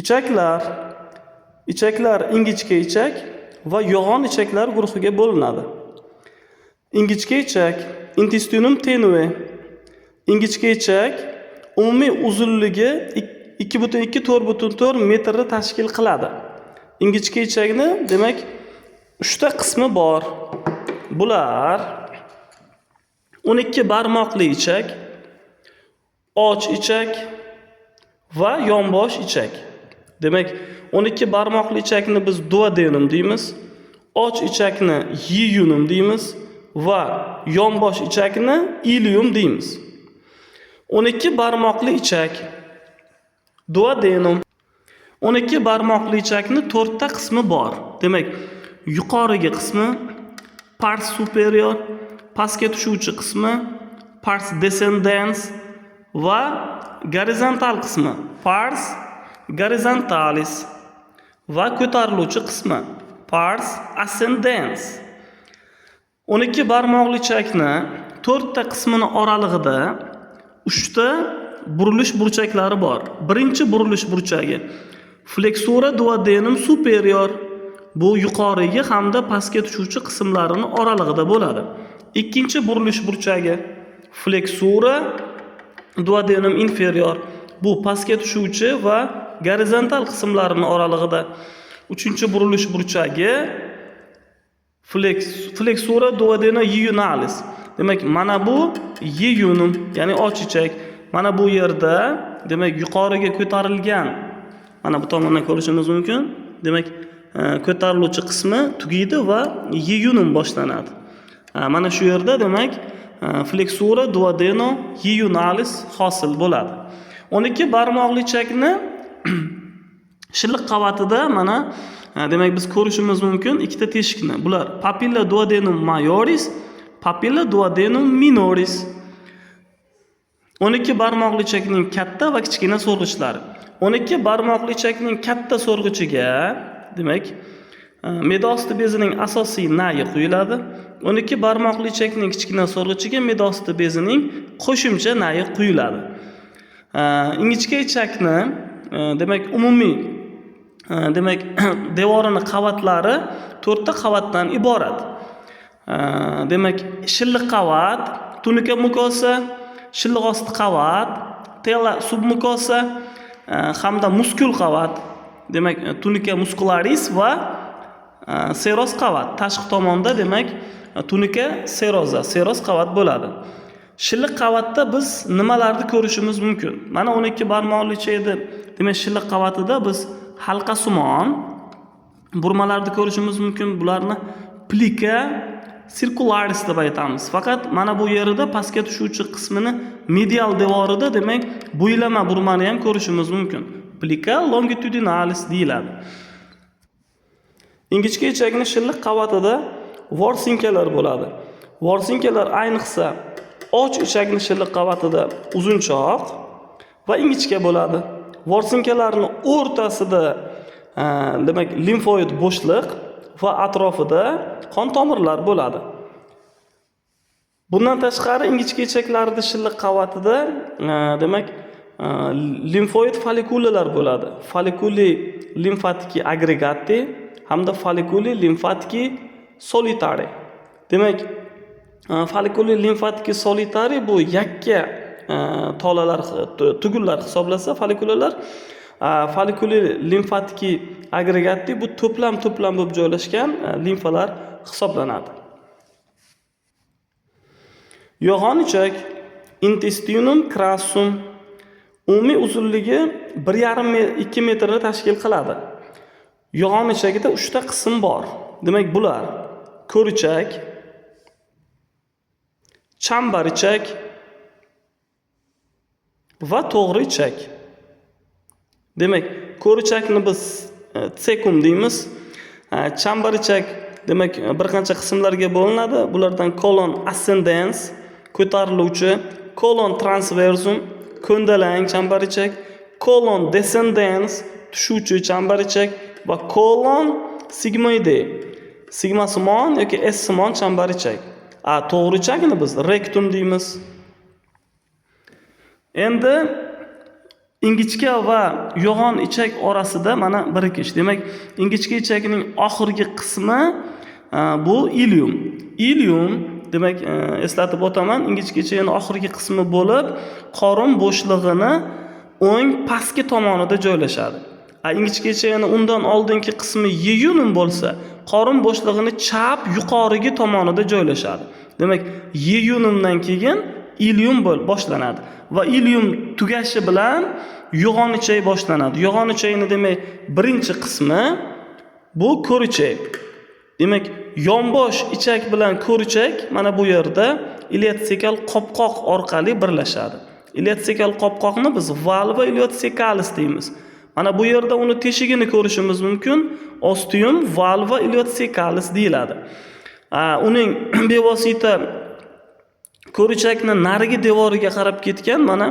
Ichaklar ingichka ichak va yo'g'on ichaklar guruhiga bo'linadi. Ingichka ichak, intestinum tenue. Ingichka ichak umumiy uzunligi 2,2-4,4 metrni tashkil qiladi. Ingichka ichakni demak 3 ta qismi bor. Bular 12 barmoqli ichak, och ichak va yonbosh ichak. Demak, 12 barmoqli ichakni biz duodenum deymiz, och ichakni yeyunum deymiz va yonbosh ichakni ilium deymiz. 12 barmoqli ichak, duodenum. 12 barmoqli ichakni 4 ta qismi bor. Demak, yuqorigi qismi pars superior, pastga tushuvchi qismi pars descendens va gorizontal qismi pars horizontalis va ko'tariluvchi qismi pars ascendens. 12 barmoqli ichakni 4 ta qismini oralig'ida 3 ta burilish burchaklari bor. Birinchi burilish burchagi flexura duodenum superior. Bu yuqorigi hamda pastga tushuvchi qismlarining oralig'ida bo'ladi. Ikkinchi burilish burchagi flexura duodenum inferior. Bu pastga tushuvchi va gorizontal qismlarining oralig'ida. Uchinchi burilish burchagi flexura duodenum yeyunalis. Demak, mana bu yeyunum, ya'ni och ichak. Mana bu yerda demak yuqoriga ko'tarilgan, mana bu tomondan ko'rishimiz mumkin. Demak, ko'tariluvchi qismi tugaydi va yeyunum boshlanadi. Mana shu yerda demak flexura duodenum yeyunalis hosil bo'ladi. 12 barmoqli ichakni shilliq qavatida mana demak biz ko'rishimiz mumkin ikkita teshikni. Bular papilla duodenum majoris, papilla duodenum minoris. 12 barmoqli ichakning katta va kichkina so'rg'ichlari. 12 barmoqli ichakning katta so'rg'ichiga demak medosti bezining asosiy nayi quyiladi. 12 barmoqli ichakning kichkina so'rg'ichiga medosti bezining qo'shimcha nayi quyiladi. Ingichka ichakni demak umumiy demak devorining qavatlari 4 ta qavatdan iborat. Demak shilliq qavat, tunika mukosa, shilliq osti qavat, tela submukosa hamda muskul qavat. Demak tunika muscularis va seroz qavat. Tashqi tomonda demak tunika seroz qavat bo'ladi. Shilliq qavatda biz nimalarni ko'rishimiz mumkin? Mana 12 barmoqli ichakda demak shilliq qavatida biz halqasimon burmalarni ko'rishimiz mumkin. Bularni plika circularis deb aytamiz. Faqat mana bu yerida pastga tushuvchi qismini medial devorida demak bo'ylama burmani ham ko'rishimiz mumkin. Plika longitudinalis deyiladi. Ingichka ichakning shilliq qavatida vorsinkalar bo'ladi. Vorsinkalar ayniqsa och ichakning shilliq qavatida uzunchoq va ingichka bo'ladi. Vorsinkalarning o'rtasida demak limfoid bo'shliq va atrofida qon tomirlar bo'ladi. Bundan tashqari ingichka ichaklarning shilliq qavatida demak limfoid follikulalar bo'ladi. Follikuli limfatiki agregati hamda follikuli limfatiki solitari. Demak, follikuli limfatiki solitari bu yakka tolalar, tugunlar hisoblasa follikulalar, follikuli limfatiki agregati bu to'plam bo'lib joylashgan limfalar hisoblanadi. Yo'g'on ichak intestinum crassum umumiy uzunligi 1,5-2 metrni tashkil qiladi. Yo'g'on ichagida 3 ta qism bor. Demak, bular ko'richak, chambar ichak va to'g'ri ichak. Demak, ko'richakni biz tsekum deymiz. Chambar ichak demak bir qancha qismlarga bo'linadi. Bulardan colon ascendens ko'tariluvchi, colon transversum ko'ndalang chambar ichak, colon descendens tushuvchi chambar ichak va colon sigmoide sigmasimon yoki S-simon chambar ichak. To'g'ri ichakni biz rektum deymiz. Endi ingichka va yo'g'on ichak orasida mana birikish. Demak, ingichka ichakning oxirgi qismi bu ilium. Ilium demak, eslatib o'taman, ingichka ichakning oxirgi qismi bo'lib, qorin bo'shlig'ini o'ng pastki tomonida joylashadi. Ingichka ichakning undan oldingi qismi yeyunum bo'lsa, qorin bo'shlig'ini chap yuqorigi tomonida joylashadi. Demak, yeyunumdan keyin ilium boshlanadi va ilium tugashi bilan yo'g'on ichak boshlanadi. Yo'g'on ichakning demak birinchi qismi bu ko'richak. Demak, yonbosh ichak bilan ko'richak mana bu yerda ileotsekal qopqoq orqali birlashadi. Ileotsekal qopqoqni biz valva ileotsekalis deymiz. Mana bu yerda uni teshigini ko'rishimiz mumkin. Ostium valva ileotsekalis deyiladi. Uning bevosita ko'richakning narigi devoriga qarab ketgan mana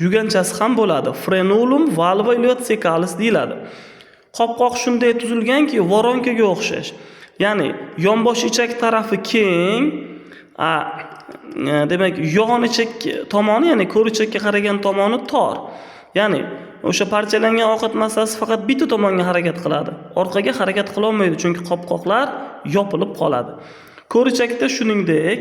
yuganchasi ham bo'ladi. Frenulum valva ileotsekalis deyiladi. Qopqoq shunday tuzilganki, voronkaga o'xshash. Ya'ni yonbosh ichak tarafi keng, demak yo'g'on ichak tomoni, ya'ni ko'richakka qaragan tomoni tor. Ya'ni o'sha parchalangan ovqat massasi faqat bitta tomonga harakat qiladi. Orqaga harakat qila olmaydi, chunki qopqoqlar yopilib qoladi. Ko'richakda shuningdek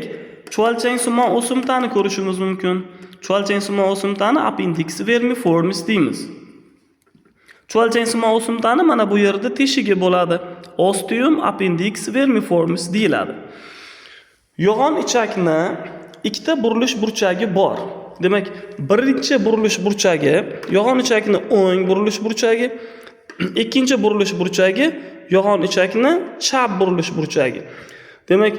chuvalchangsimon o'simtani ko'rishimiz mumkin. Chuvalchangsimon o'simtani appendix vermiformis deymiz. Chuvalchangsimon o'simtani mana bu yerda teshigi bo'ladi. Ostium appendix vermiformis deyiladi. Yo'g'on ichakni ikkita burilish burchagi bor. Demak, birinchi burilish burchagi yo'g'on ichakni o'ng burilish burchagi, ikkinchi burilish burchagi yo'g'on ichakni chap burilish burchagi. Demak,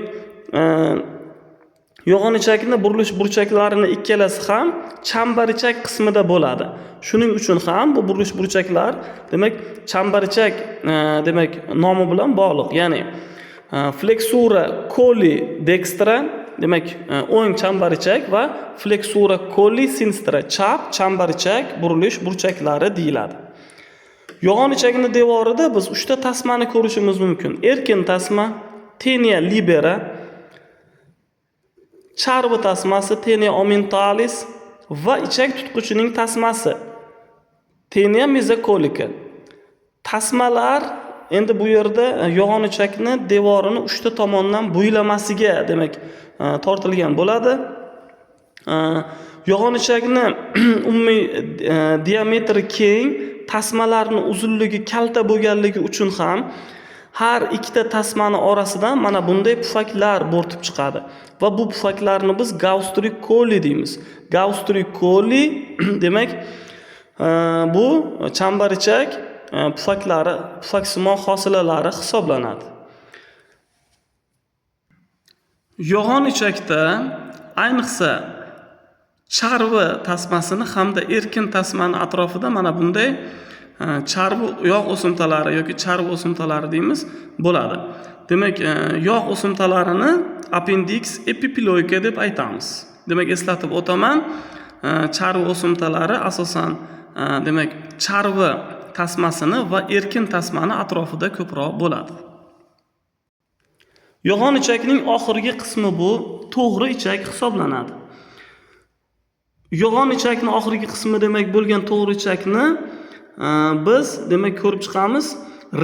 yo'g'on ichakni burilish burchaklarini ikkalasi ham chambarichak qismida bo'ladi. Shuning uchun ham bu burilish burchaklar demak chambarichak demak nomi bilan bog'liq. Ya'ni flexura coli dextra demak o'ng chambarichak va flexura coli sinistra chap chambarichak burilish burchaklari deyiladi. Yo'g'on ichakning devorida biz 3 ta tasmani ko'rishimiz mumkin. Erkin tasma, tenia libera, charvi tasmasi, tenia omentalis va ichak tutquchining tasmasi, tenia mesokolika. Tasmalar endi bu yerda yo'g'on ichakni devorini 3 ta tomondan bo'ylamasiga demak tortilgan bo'ladi. Yo'g'on ichakni umumiy diametri keng, tasmalarning uzunligi kalta bo'lganligi uchun ham har ikkita tasmani orasidan mana bunday pufaklar bo'rtib chiqadi va bu pufaklarni biz gaustrik coli deymiz. Gaustrik coli demak bu chambarichak pufaklari, pufaksimon hosilalari hisoblanadi. Yo'g'on ichakda ayniqsa charvi tasmasini hamda erkin tasmani atrofida mana bunday charvi yog' o'simtalari yoki charvi o'simtalari deymiz bo'ladi. Demak, yog' o'simtalarini appendix epiploika deb aytamiz. Demak, eslatib o'taman, charvi o'simtalari asosan demak charvi tasmasini va erkin tasmani atrofida ko'proq bo'ladi. Yo'g'on ichakning oxirgi qismi bu to'g'ri ichak hisoblanadi. Yo'g'on ichakning oxirgi qismi demak bo'lgan to'g'ri ichakni biz demak ko'rib chiqamiz.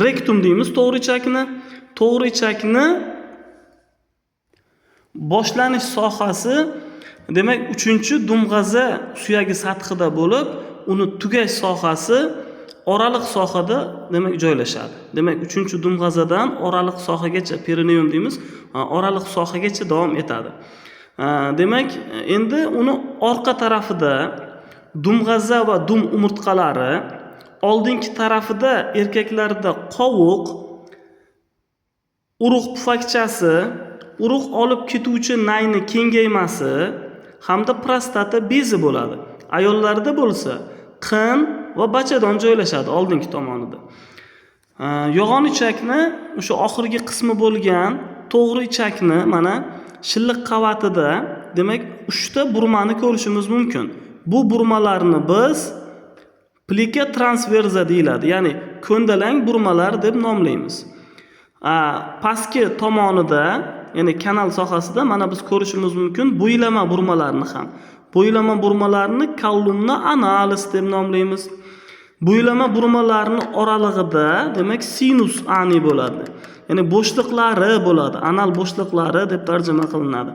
Rektum deymiz to'g'ri ichakni. To'g'ri ichakni boshlanish sohasi demak 3-dumg'aza suyagi sathida bo'lib, uni tugash sohasi oraliq sohada demak joylashadi. Demak 3-dumg'azadan oraliq sohagacha perineum deymiz, oraliq sohagacha davom etadi. Demak, endi uni orqa tarafida dumg'aza va dum umurtqalari, oldingi tarafida erkaklarda qovuq, urug' pufakchasi, urug' olib ketuvchi nayni kengaymasi hamda prostata bezi bo'ladi. Ayollarda bo'lsa qin va bachadon joylashadi oldingi tomonida. Yo'g'on ichakni o'sha oxirgi qismi bo'lgan to'g'ri ichakni mana shilliq qavatida demak 3 ta burmani ko'rishimiz mumkin. Bu burmalarni biz plika transverza deyiladi, ya'ni ko'ndalang burmalar deb nomlaymiz. Pastki tomonida, ya'ni kanal sohasida mana biz ko'rishimiz mumkin bo'ylama burmalarni ham. Bo'ylama burmalarni kolumna analis deb nomlaymiz. Bo'ylama burmalarning oralig'ida, demak, sinus ani bo'ladi. Ya'ni bo'shliqlari bo'ladi. Anal bo'shliqlari deb tarjima qilinadi.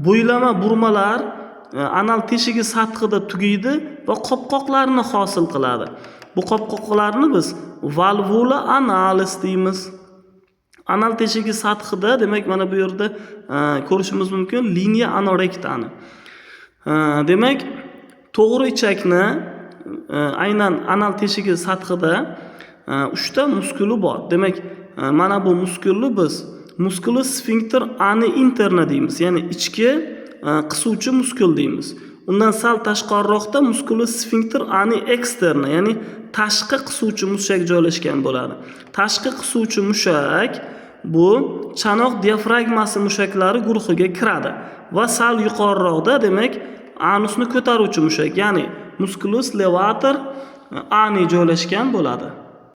Bo'ylama burmalar anal teshigi sathida tugaydi va qopqoqlarni hosil qiladi. Bu qopqoqlarni biz valvula analis deymiz. Anal teshigi sathida, demak, mana bu yerda ko'rishimiz mumkin liniya anorektani. Demak, to'g'ri ichakni aynan anal teshigi sathida 3 ta muskuli bor. Demak, mana bu muskulni biz musculus sphincter ani interna deymiz. Ya'ni ichki qisuvchi muskul deymiz. Undan sal tashqariroqda musculus sphincter ani externa, ya'ni tashqi qisuvchi mushak joylashgan bo'ladi. Tashqi qisuvchi mushak bu chanoq diafragmasi mushaklari guruhiga kiradi va sal yuqoriroqda, demak, anusni ko'taruvchi mushak, ya'ni musculus levator ani joylashgan bo'ladi.